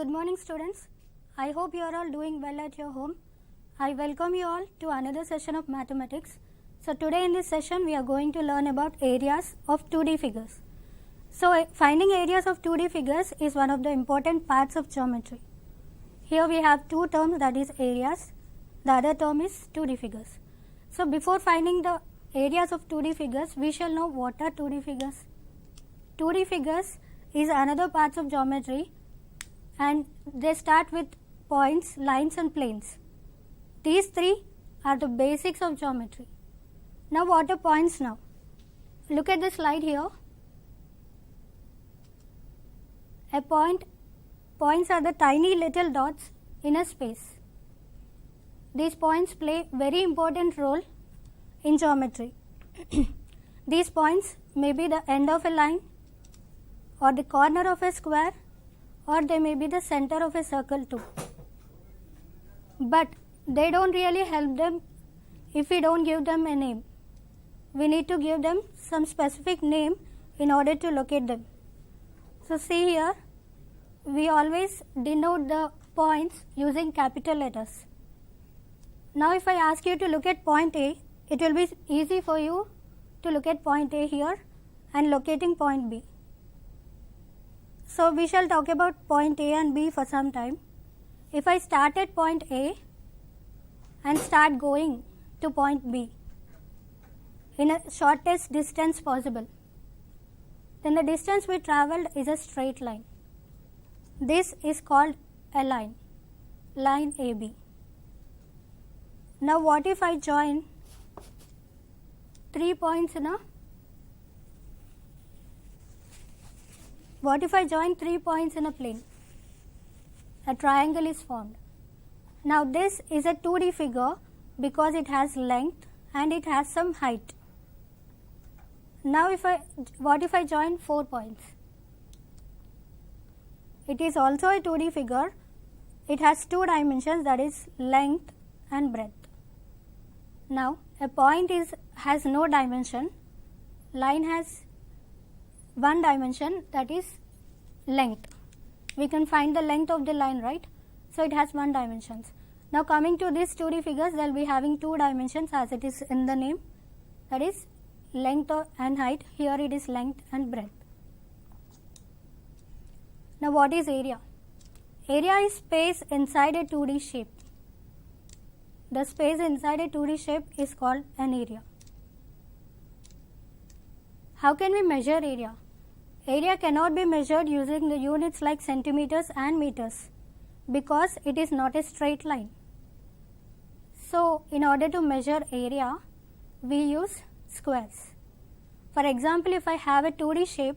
Good morning, students. I hope you are all doing well at your home. I welcome you all to another session of mathematics. So today in this session we are going to learn about areas of 2D figures. So finding areas of 2D figures is one of the important parts of geometry. Here we have two terms, that is areas. The other term is 2D figures. So before finding the areas of 2D figures, we shall know what are 2D figures. 2D figures is another parts of geometry, and they start with points, lines and planes. These three are the basics of geometry. Now what are points now? Look at the slide here. Points are the tiny little dots in a space. These points play very important role in geometry. These points may be the end of a line, or the corner of a square, or they may be the center of a circle too. But they don't really help them if we don't give them a name. We need to give them some specific name in order to locate them. So see here, we always denote the points using capital letters. Now if I ask you to look at point A, it will be easy for you to look at point A here and locating point B. So we shall talk about point A and B for some time. If I start at point A and start going to point B in a shortest distance possible, then the distance we travelled is a straight line. This is called a line AB. Now what if I join 3 points in a plane? A triangle is formed. Now this is a 2D figure because it has length and it has some height. Now what if I join 4 points? It is also a 2D figure. It has 2 dimensions, that is length and breadth. Now a point has no dimension. Line has one dimension, that is length. We can find the length of the line, right? So it has one dimension. Now coming to these 2D figures, they will be having 2 dimensions as it is in the name, that is length and height. Here it is length and breadth. Now what is area? Area is space inside a 2D shape. The space inside a 2D shape is called an area. How can we measure area? Area cannot be measured using the units like centimeters and meters because it is not a straight line. So in order to measure area, we use squares. For example, if I have a 2D shape,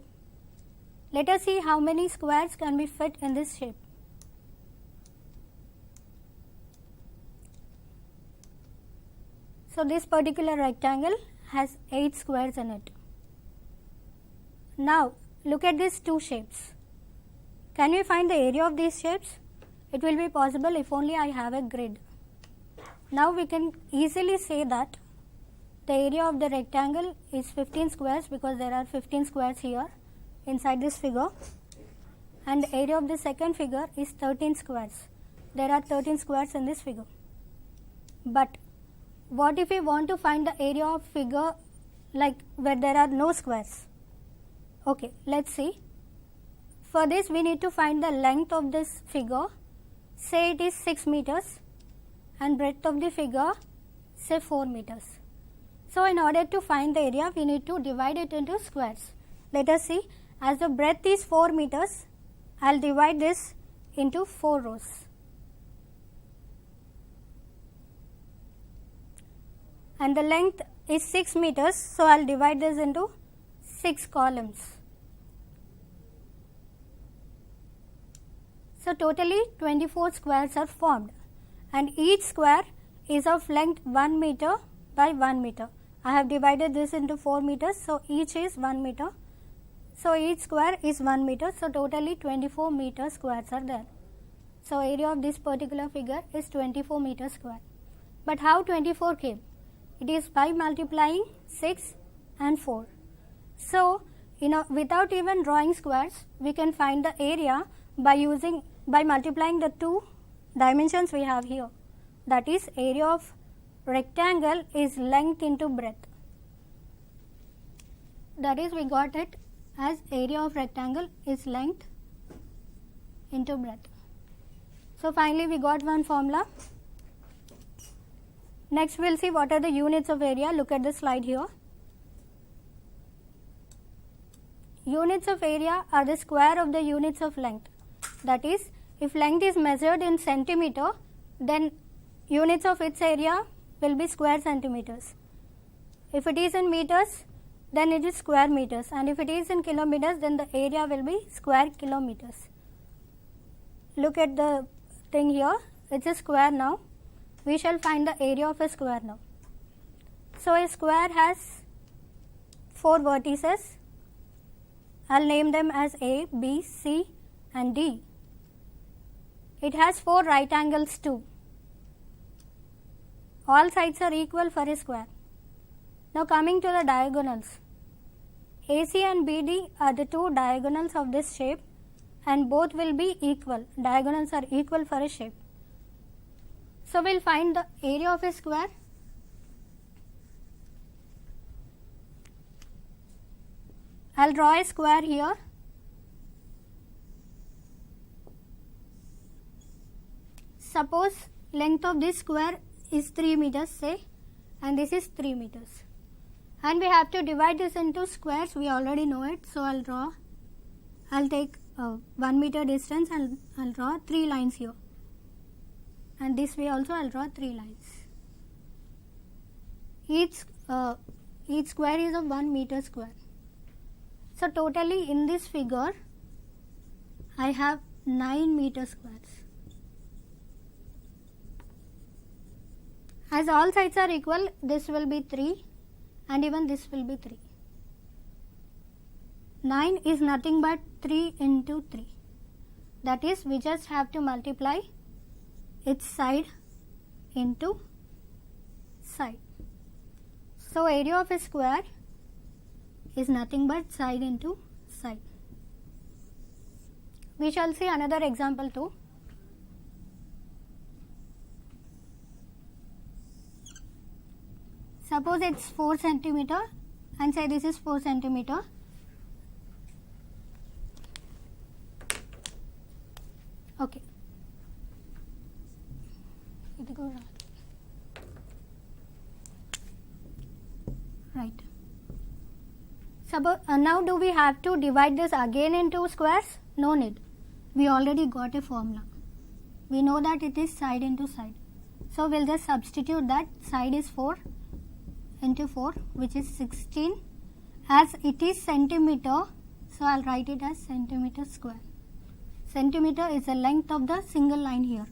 let us see how many squares can be fit in this shape. So this particular rectangle has 8 squares in it. Now look at these 2 shapes. Can we find the area of these shapes? It will be possible if only I have a grid. Now we can easily say that the area of the rectangle is 15 squares because there are 15 squares here inside this figure, and the area of the second figure is 13 squares. There are 13 squares in this figure. But what if we want to find the area of figure like where there are no squares? Okay, let's see. For this we need to find the length of this figure. Say it is 6 meters and breadth of the figure say 4 meters. So in order to find the area, we need to divide it into squares. Let us see. As the breadth is 4 meters, I will divide this into 4 rows. And the length is 6 meters, so I will divide this into 6 columns. So totally 24 squares are formed, and each square is of length 1 meter by 1 meter. I have divided this into 4 meters, so each is 1 meter. So each square is 1 meter, so totally 24 meter squares are there. So area of this particular figure is 24 meters square. But how 24 came? It is by multiplying 6 and 4. So without even drawing squares, we can find the area by using by multiplying the two dimensions we have here, that is area of rectangle is length into breadth. That is, we got it as area of rectangle is length into breadth. So finally we got one formula. Next we will see what are the units of area. Look at the slide here. Units of area are the square of the units of length. That is, if length is measured in centimeter, then units of its area will be square centimeters. If it is in meters, then it is square meters, and if it is in kilometers, then the area will be square kilometers. Look at the thing here, it is a square now. We shall find the area of a square now. So a square has 4 vertices. I will name them as A, B, C and D. It has 4 right angles too. All sides are equal for a square. Now coming to the diagonals. AC and BD are the 2 diagonals of this shape, and both will be equal. Diagonals are equal for a shape. So we will find the area of a square. I will draw a square here. Suppose length of this square is 3 meters, say, and this is 3 meters. And we have to divide this into squares. We already know it. So I'll take 1 meter distance and I'll draw 3 lines here. And this way also I'll draw 3 lines. Each square is of 1 meter square. So totally in this figure I have 9 meter squares. As all sides are equal, this will be 3 and even this will be 3. 9 is nothing but 3 into 3. That is, we just have to multiply its side into side. So area of a square is nothing but side into side. We shall see another example too. Suppose it is 4 centimeter and say this is 4 centimeter. Okay. Right. Suppose now do we have to divide this again into squares? No need. We already got a formula. We know that it is side into side. So we will just substitute that. Side is 4 into 4, which is 16. As it is centimeter, so I will write it as centimeter square. Centimeter is the length of the single line here,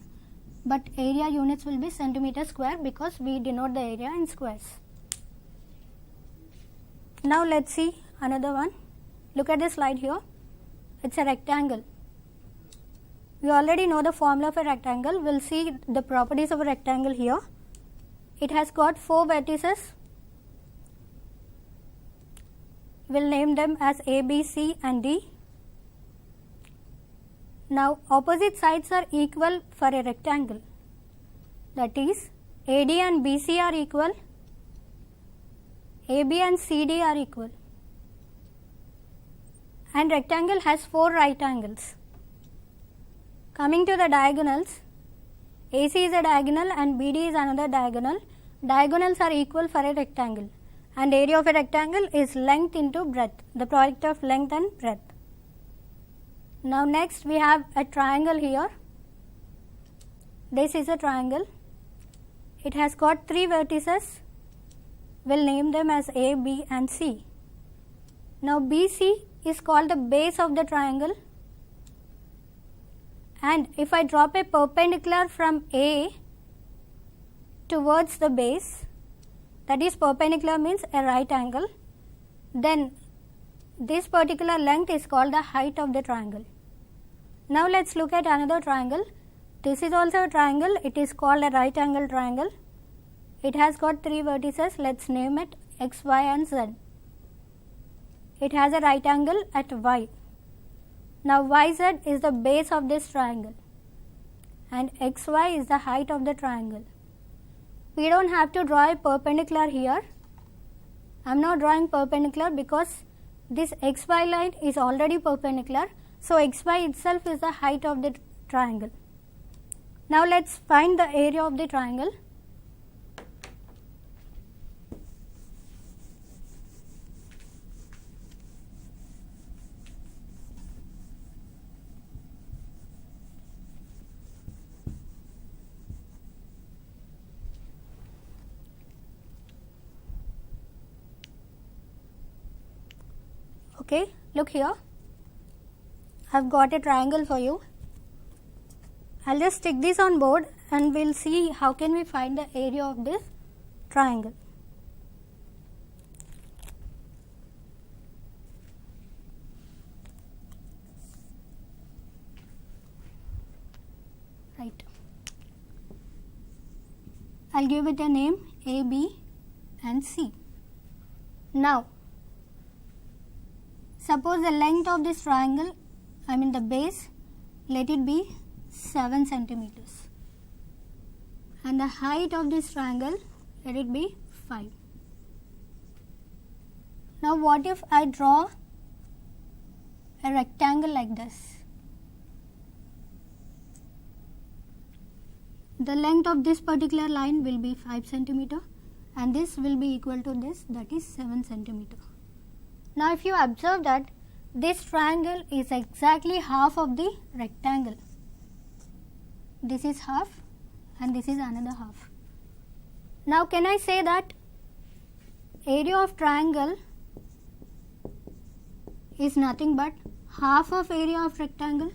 but area units will be centimeter square because we denote the area in squares. Now let's see another one. Look at the slide here. It's a rectangle. We already know the formula of a rectangle. We'll see the properties of a rectangle here. It has got 4 vertices. We'll name them as A, B, C and D. Now opposite sides are equal for a rectangle. That is, AD and BC are equal, AB and CD are equal, and rectangle has 4 right angles. Coming to the diagonals, AC is a diagonal and BD is another diagonal. Diagonals are equal for a rectangle, and area of a rectangle is length into breadth, the product of length and breadth. Now next we have a triangle here. This is a triangle. It has got 3 vertices. We'll name them as A, B and C. Now BC is called the base of the triangle, and if I drop a perpendicular from A towards the base, that is perpendicular means a right angle, then this particular length is called the height of the triangle. Now let's look at another triangle. This is also a triangle. It is called a right angle triangle. It has got 3 vertices. Let's name it X, Y and Z. It has a right angle at Y. Now YZ is the base of this triangle. and xy is the height of the triangle. We don't have to draw a perpendicular here. I am not drawing perpendicular because this xy line is already perpendicular. So, xy itself is the height of the triangle. Now, let us find the area of the triangle. Okay, look here. I have got a triangle for you. I will just stick this on board and we will see how can we find the area of this triangle. Right. I will give it a name A, B and C. Now, suppose the length of this triangle, the base, let it be 7 centimeters and the height of this triangle, let it be 5. Now, what if I draw a rectangle like this? The length of this particular line will be 5 centimeter and this will be equal to this, that is 7 centimeter. Now, if you observe that this triangle is exactly half of the rectangle. This is half and this is another half. Now, can I say that area of triangle is nothing but half of area of rectangle?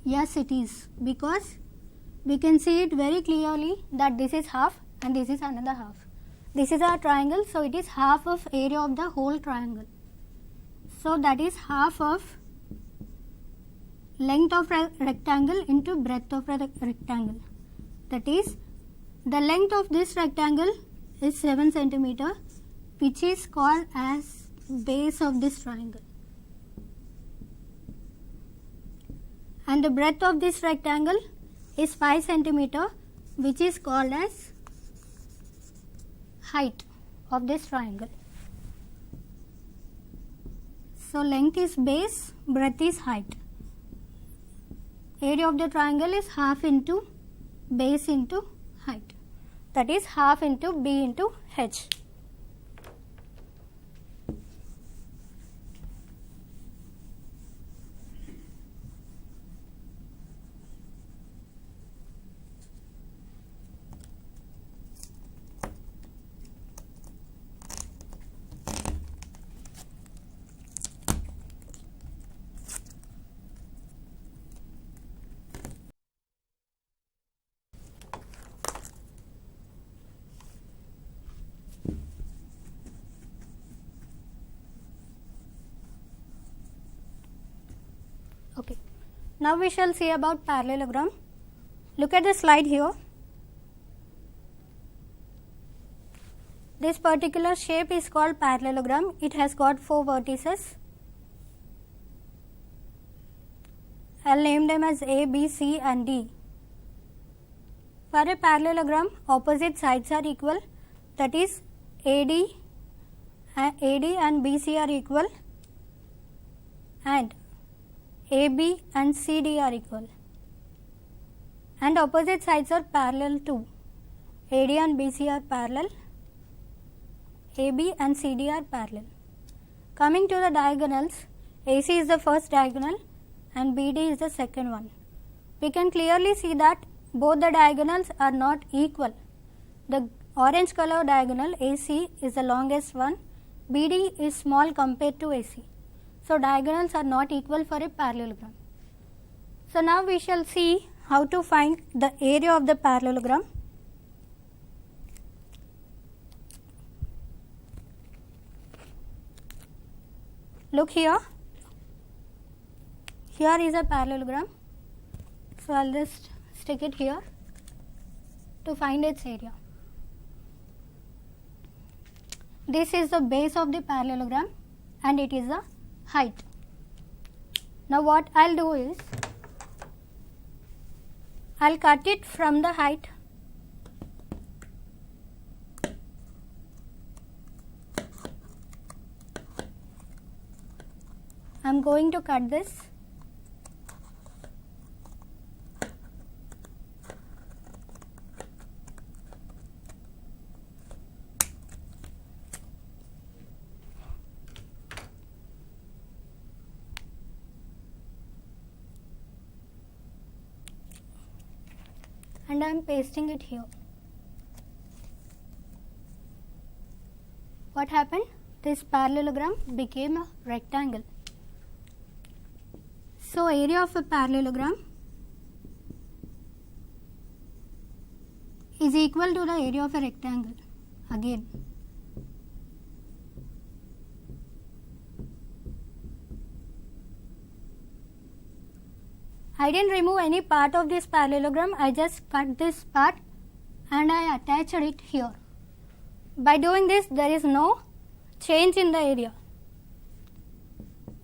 Yes, it is, because we can see it very clearly that this is half and this is another half. This is our triangle, so it is half of area of the whole triangle. So, that is half of length of rectangle into breadth of rectangle. That is, the length of this rectangle is 7 centimeter, which is called as base of this triangle. And the breadth of this rectangle is 5 centimeter, which is called as height of this triangle. So, length is base, breadth is height. Area of the triangle is half into base into height, that is half into B into H. Okay. Now, we shall see about parallelogram. Look at the slide here. This particular shape is called parallelogram. It has got 4 vertices. I will name them as A, B, C and D. For a parallelogram, opposite sides are equal, that is AD and BC are equal and AB and CD are equal, and opposite sides are parallel too. AD and BC are parallel, AB and CD are parallel. Coming to the diagonals, AC is the first diagonal and BD is the second one. We can clearly see that both the diagonals are not equal. The orange color diagonal AC is the longest one, BD is small compared to AC. So, diagonals are not equal for a parallelogram. So, now we shall see how to find the area of the parallelogram. Look here. Here is a parallelogram. So, I will just stick it here to find its area. This is the base of the parallelogram and it is the height. Now what I'll do is, I'll cut it from the height. I'm going to cut this. And I am pasting it here. What happened? This parallelogram became a rectangle. So area of a parallelogram is equal to the area of a rectangle again. I didn't remove any part of this parallelogram, I just cut this part and I attached it here. By doing this, there is no change in the area.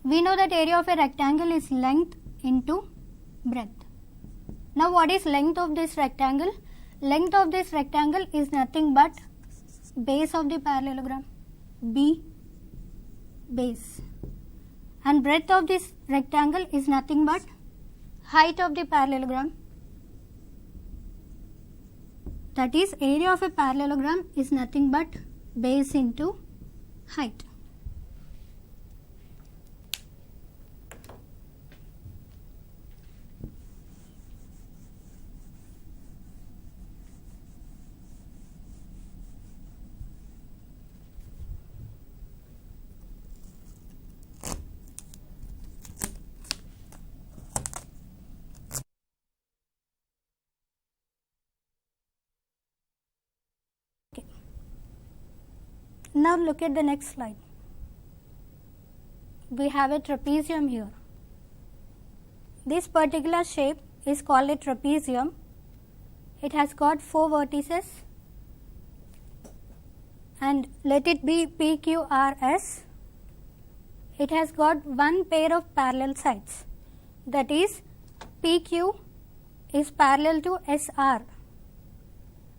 We know that area of a rectangle is length into breadth. Now what is length of this rectangle? Length of this rectangle is nothing but base of the parallelogram, B base. And breadth of this rectangle is nothing but height of the parallelogram. That is, area of a parallelogram is nothing but base into height. Now look at the next slide. We have a trapezium here. This particular shape is called a trapezium. It has got 4 vertices and let it be PQRS. It has got one pair of parallel sides, that is PQ is parallel to SR.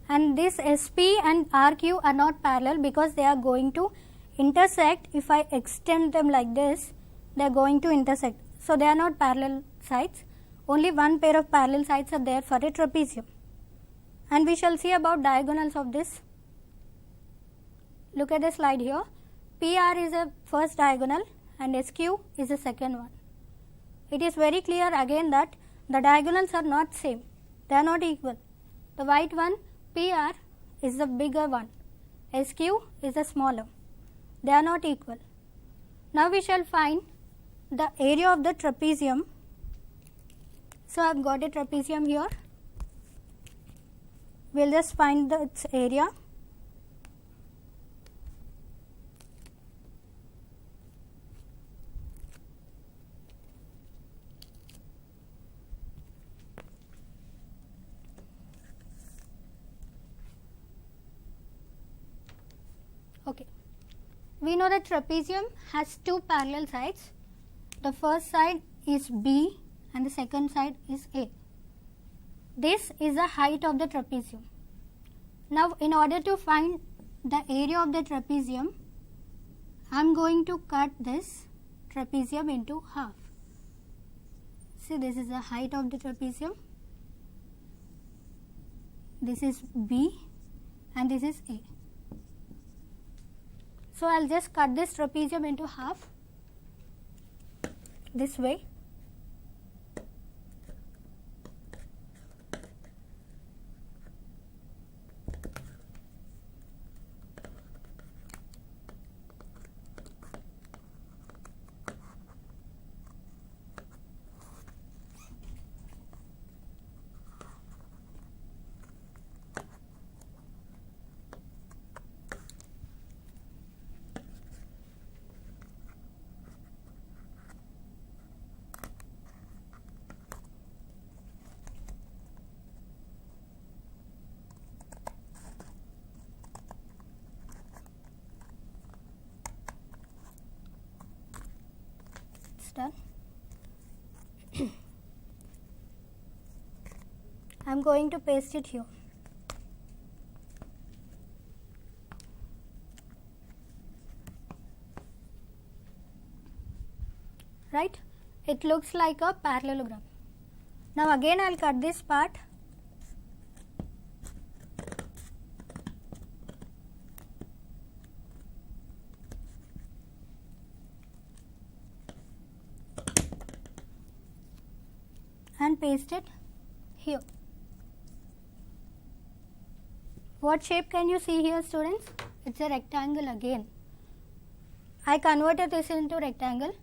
And this SP and RQ are not parallel because they are going to intersect. If I extend them like this, they are going to intersect. So they are not parallel sides. Only one pair of parallel sides are there for a trapezium. And we shall see about diagonals of this. Look at the slide here. PR is a first diagonal and SQ is the second one. It is very clear again that the diagonals are not same. They are not equal. The white one, PR, is the bigger one, SQ is the smaller. They are not equal. Now we shall find the area of the trapezium. So I have got a trapezium here. We will just find its area. Okay. We know that trapezium has 2 parallel sides. The first side is B and the second side is A. This is the height of the trapezium. Now in order to find the area of the trapezium, I am going to cut this trapezium into half. See, this is the height of the trapezium. This is B and this is A. So I will just cut this trapezium into half this way. I am going to paste it here. Right? It looks like a parallelogram. Now again I will cut this part. And paste it here. What shape can you see here, students? It's a rectangle again. I converted this into rectangle.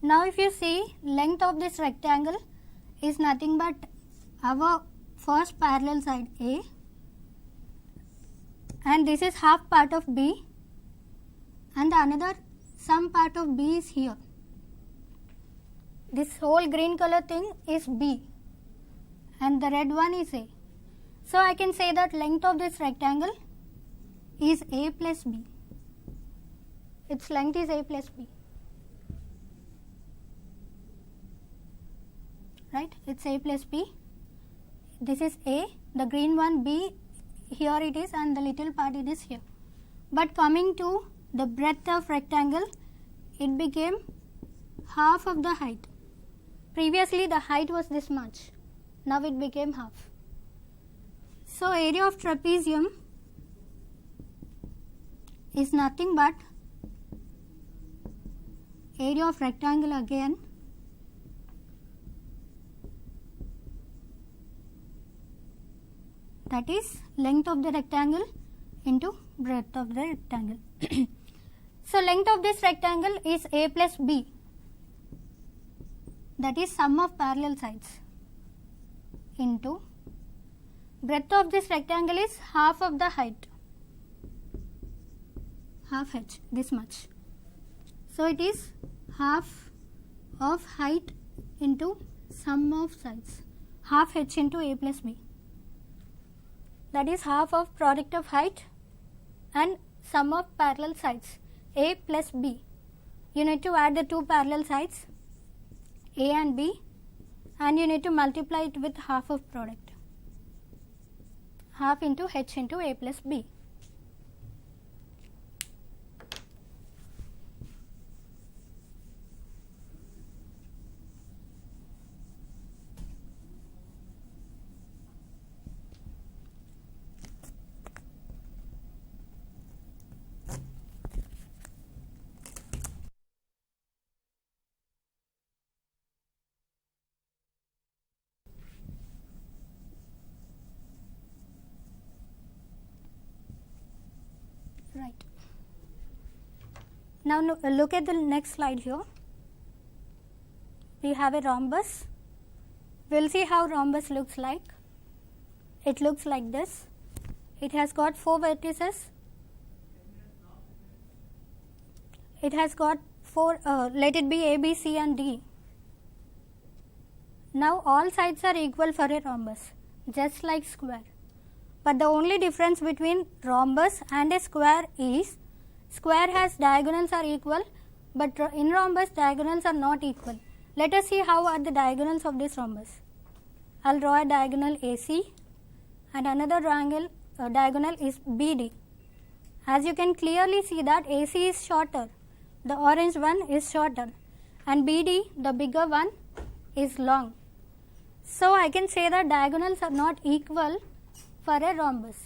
Now if you see, length of this rectangle is nothing but our first parallel side A, and this is half part of B, and the another some part of B is here. This whole green color thing is B and the red one is A. So I can say that length of this rectangle is A plus B. Its length is A plus B. Right? It's A plus B. This is A, the green one B, here it is, and the little part it is here. But coming to the breadth of rectangle, it became half of the height. Previously the height was this much, now it became half. So area of trapezium is nothing but area of rectangle again that is length of the rectangle into breadth of the rectangle. So length of this rectangle is A plus B, that is sum of parallel sides, into breadth of this rectangle is half of the height, half h, this much. So it is half of height into sum of sides, half h into A plus B. That is half of product of height and sum of parallel sides, A plus B. You need to add the two parallel sides, A and B, and you need to multiply it with half of product, half into h into A plus B. Right. Now look at the next slide here. We have a rhombus. We'll see how rhombus looks like. It looks like this. It has got 4 vertices. It has got 4, let it be A, B, C and D. Now all sides are equal for a rhombus, just like square. But the only difference between rhombus and a square is square has diagonals are equal, but in rhombus diagonals are not equal. Let us see how are the diagonals of this rhombus. I will draw a diagonal AC and another diagonal is BD. As you can clearly see that AC is shorter, the orange one is shorter, and BD, the bigger one, is long. So I can say that diagonals are not equal for a rhombus.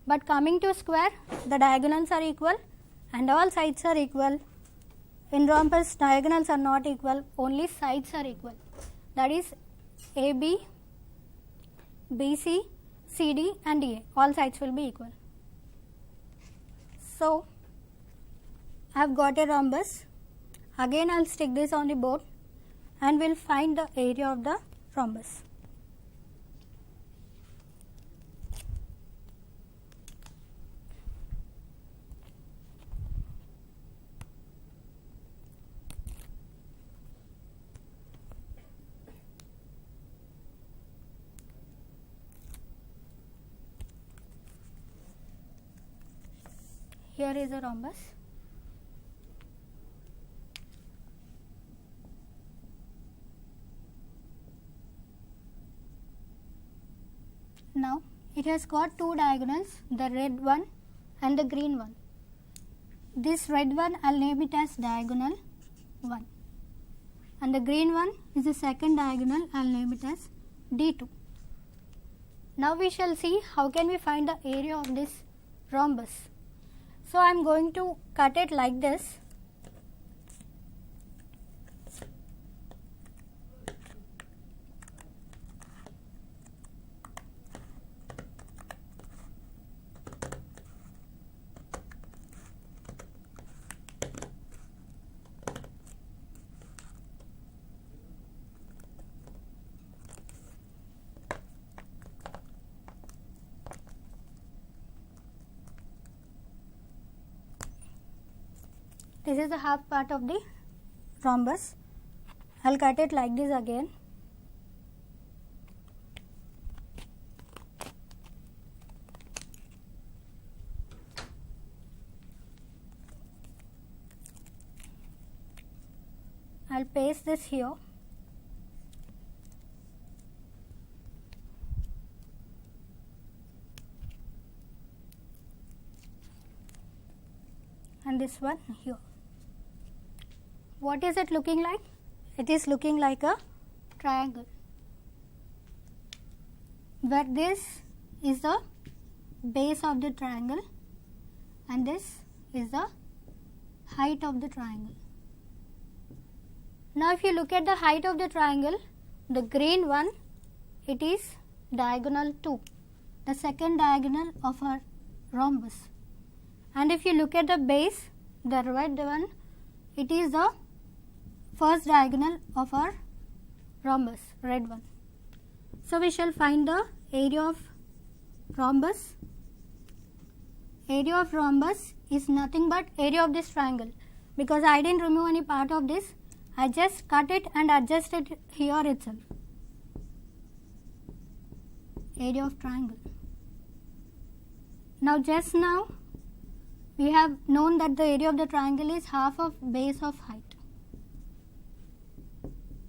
But coming to square, the diagonals are equal and all sides are equal. In rhombus, diagonals are not equal, only sides are equal. That is AB, BC, CD and DA. All sides will be equal. So I have got a rhombus. Again I will stick this on the board and we will find the area of the rhombus. Here is a rhombus. Now it has got two diagonals, the red one and the green one. This red one I'll name it as diagonal 1, and the green one is the second diagonal, I'll name it as D2. Now we shall see how can we find the area of this rhombus. So I am going to cut it like this. This is the half part of the rhombus. I'll cut it like this again. I'll paste this here. And this one here. What is it looking like? It is looking like a triangle, where this is the base of the triangle and this is the height of the triangle. Now if you look at the height of the triangle, the green one, it is diagonal 2, the second diagonal of our rhombus. And if you look at the base, the red one, it is the first diagonal of our rhombus, red one. So we shall find the area of rhombus. Area of rhombus is nothing but area of this triangle. Because I didn't remove any part of this, I just cut it and adjust it here itself. Area of triangle. Now just now we have known that the area of the triangle is half of base of height.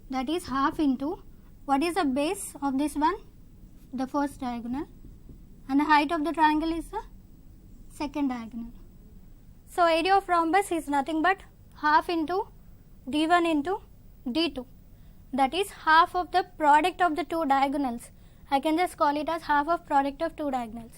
That is half into, what is the base of this one? The first diagonal. And the height of the triangle is the second diagonal. So area of rhombus is nothing but half into D1 into D2. That is half of the product of the two diagonals. I can just call it as half of product of two diagonals.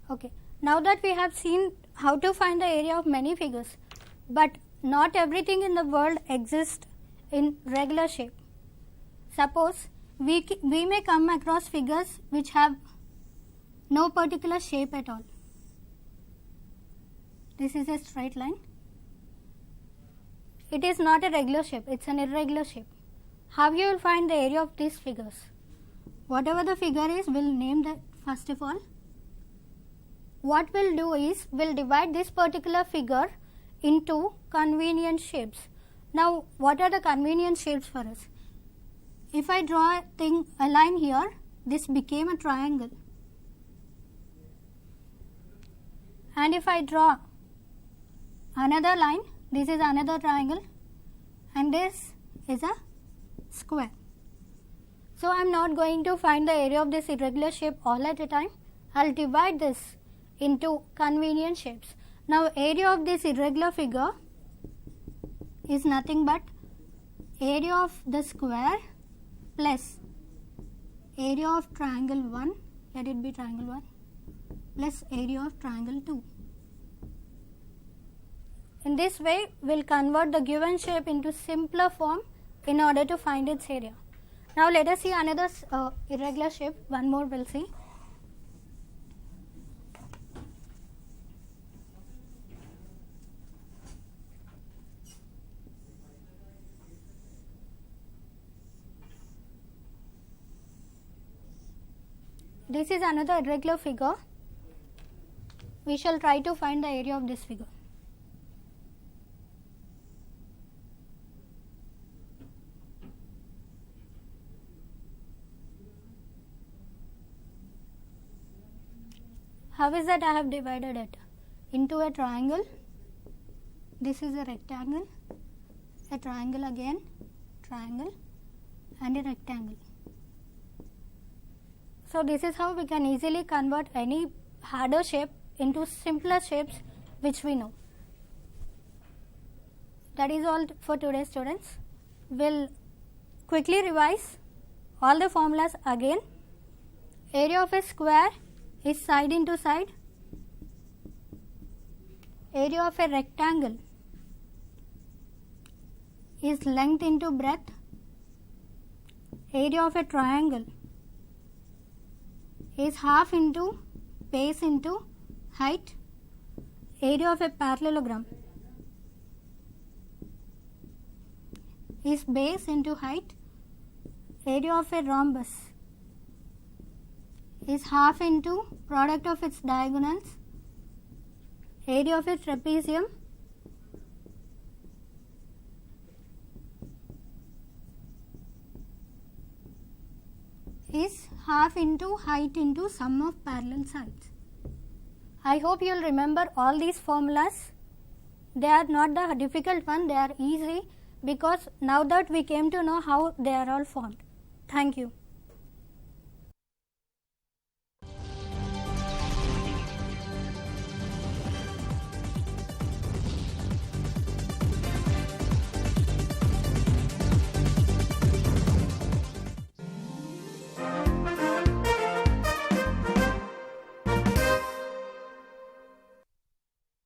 Okay, now that we have seen how to find the area of many figures, but not everything in the world exists in regular shape. Suppose we may come across figures which have no particular shape at all. This is a straight line. It is not a regular shape, it's an irregular shape. How you will find the area of these figures? Whatever the figure is, we'll name that first of all. What we'll do is, we'll divide this particular figure into convenient shapes. Now, what are the convenient shapes for us? If I draw a line here, this became a triangle. And if I draw another line, this is another triangle, and this is a square. So, I am not going to find the area of this irregular shape all at a time. I will divide this into convenient shapes. Now, area of this irregular figure is nothing but area of the square plus area of triangle 1, let it be triangle 1, plus area of triangle 2. In this way, we will convert the given shape into simpler form in order to find its area. Now, let us see another irregular shape, one more we will see. This is another irregular figure. We shall try to find the area of this figure. How is that I have divided it? Into a triangle. This is a rectangle, a triangle again, triangle, and a rectangle. So this is how we can easily convert any harder shape into simpler shapes which we know. That is all for today, students. We'll quickly revise all the formulas again. Area of a square is side into side. Area of a rectangle is length into breadth. Area of a triangle is half into base into height. Area of a parallelogram is base into height. Area of a rhombus is half into product of its diagonals. Area of a trapezium is half into height into sum of parallel sides. I hope you will remember all these formulas. They are not the difficult one, they are easy because now that we came to know how they are all formed. Thank you.